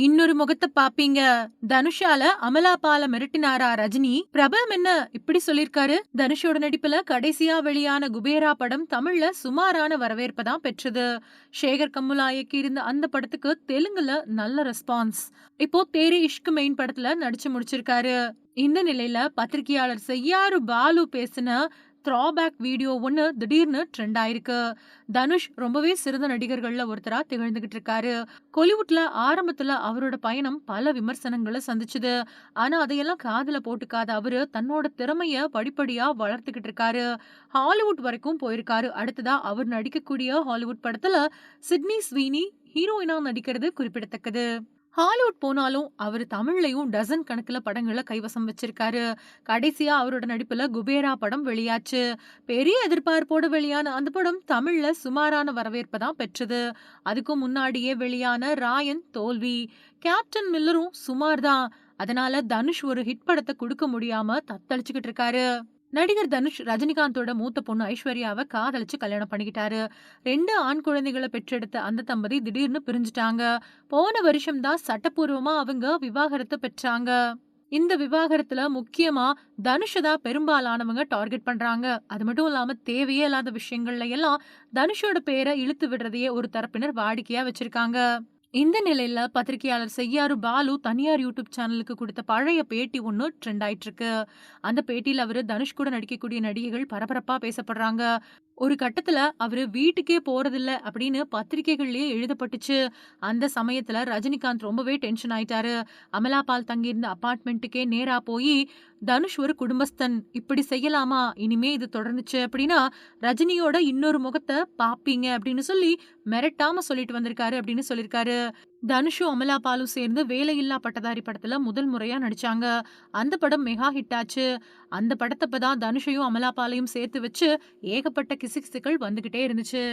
இன்னொரு முகத்த பாப்பீங்க. தனுஷால அமலாபால மிரட்டினாரா ரஜினி? பிரபலம் என்ன இப்படி சொல்லிருக்காரு? தனுஷோட நடிப்புல கடைசியா வெளியான குபேரா படம் தமிழ்ல சுமாரான வரவேற்பை தான் பெற்றது. சேகர் கம்முலா இயக்கியிருந்த அந்த படத்துக்கு தெலுங்குல நல்ல ரெஸ்பான்ஸ். இப்போ தேரி இஷ்க் மெயின் படத்துல நடிச்சு முடிச்சிருக்காரு. இந்த நிலையில பத்திரிகையாளர் செய்யாறு பாலு பேசின த்ராபேக் வீடியோ ஒண்ணு திடீர்னு ட்ரெண்ட் ஆயிருக்கு. தனுஷ் ரொம்பவே சிறந்த நடிகர்கள்ல ஒருத்தரா திகழ்ந்துகிட்டு இருக்காரு. கோலிவுட்ல ஆரம்பத்துல அவரோட பயணம் பல விமர்சனங்களை சந்திச்சுது. ஆனா அதையெல்லாம் காதுல போட்டுக்காத அவரு தன்னோட திறமைய படிப்படியா வளர்த்துக்கிட்டு இருக்காரு. ஹாலிவுட் வரைக்கும் போயிருக்காரு. அடுத்ததா அவர் நடிக்கக்கூடிய ஹாலிவுட் படத்துல சிட்னி ஸ்வீனி ஹீரோயினா நடிக்கிறது குறிப்பிடத்தக்கது. ஹாலிவுட் போனாலும் அவர் தமிழ்லயும் டசன் கணக்குல படங்களை கைவசம் வச்சிருக்காரு. கடைசியா அவரோட நடிப்புல குபேரா படம் வெளியாச்சு. பெரிய எதிர்பார்ப்போடு வெளியான அந்த படம் தமிழ்ல சுமாரான வரவேற்பை தான் பெற்றது. அதுக்கும் முன்னாடியே வெளியான ராயன் தோல்வி, கேப்டன் மில்லரும் சுமார் தான். அதனால தனுஷ் ஒரு ஹிட் படத்தை கொடுக்க முடியாம தத்தளிச்சுக்கிட்டு இருக்காரு. நடிகர் தனுஷ் ரஜினிகாந்தோட மூத்த பொண்ணு ஐஸ்வர்யாவை காதலிச்சு கல்யாணம் பண்ணிக்கிட்டாரு. 2 ஆண் குழந்தைகளை பெற்றெடுத்த அந்த தம்பதி திடீர்னு பிரிஞ்சுட்டாங்க. போன வருஷம் தான் சட்டப்பூர்வமா அவங்க விவாகரத்து பெற்றாங்க. இந்த விவாகரத்துல முக்கியமா தனுஷ தான் பெரும்பாலானவங்க டார்கெட் பண்றாங்க. அது மட்டும் இல்லாம தேவையே இல்லாத விஷயங்கள்ல எல்லாம் தனுஷோட பேரை இழுத்து விடுறதையே ஒரு தரப்பினர் வாடிக்கையா வச்சிருக்காங்க. இந்த நிலையில பத்திரிகையாளர் செய்யாறு பாலு தனியார் யூடியூப் சேனலுக்கு கொடுத்த பழைய பேட்டி ஒண்ணு ட்ரெண்ட் ஆயிட்டு இருக்கு. அந்த பேட்டியில அவரு தனுஷ் கூட நடிக்கக்கூடிய நடிகைகள் பரபரப்பா பேசப்படுறாங்க. ஒரு கட்டத்துல அவரு வீட்டுக்கே போறதில்ல அப்படின்னு பத்திரிகைகள்லயே எழுதப்பட்டுச்சு. அந்த சமயத்துல ரஜினிகாந்த் ரொம்பவே டென்ஷன் ஆயிட்டாரு. அமலாபால் தங்கியிருந்த அபார்ட்மெண்ட்டுக்கே நேரா போய், தனுஷ் ஒரு குடும்பஸ்தன், இப்படி செய்யலாமா? இனிமே இது தொடர்ந்துச்சு அப்படின்னா ரஜினியோட இன்னொரு முகத்தை பாப்பீங்க அப்படின்னு சொல்லி மிரட்டாம சொல்லிட்டு வந்திருக்காரு அப்படின்னு சொல்லிருக்காரு. தனுஷும் அமலாபாலும் சேர்ந்து வேலையில்லா பட்டதாரி படத்துல முதல் முறையா நடிச்சாங்க. அந்த படம் மெகா ஹிட் ஆச்சு. அந்த படத்தப்பதான் தனுஷையும் அமலாபாலையும் சேர்த்து வச்சு ஏகப்பட்ட கிசுகிசுக்கள் வந்துகிட்டே இருந்துச்சு.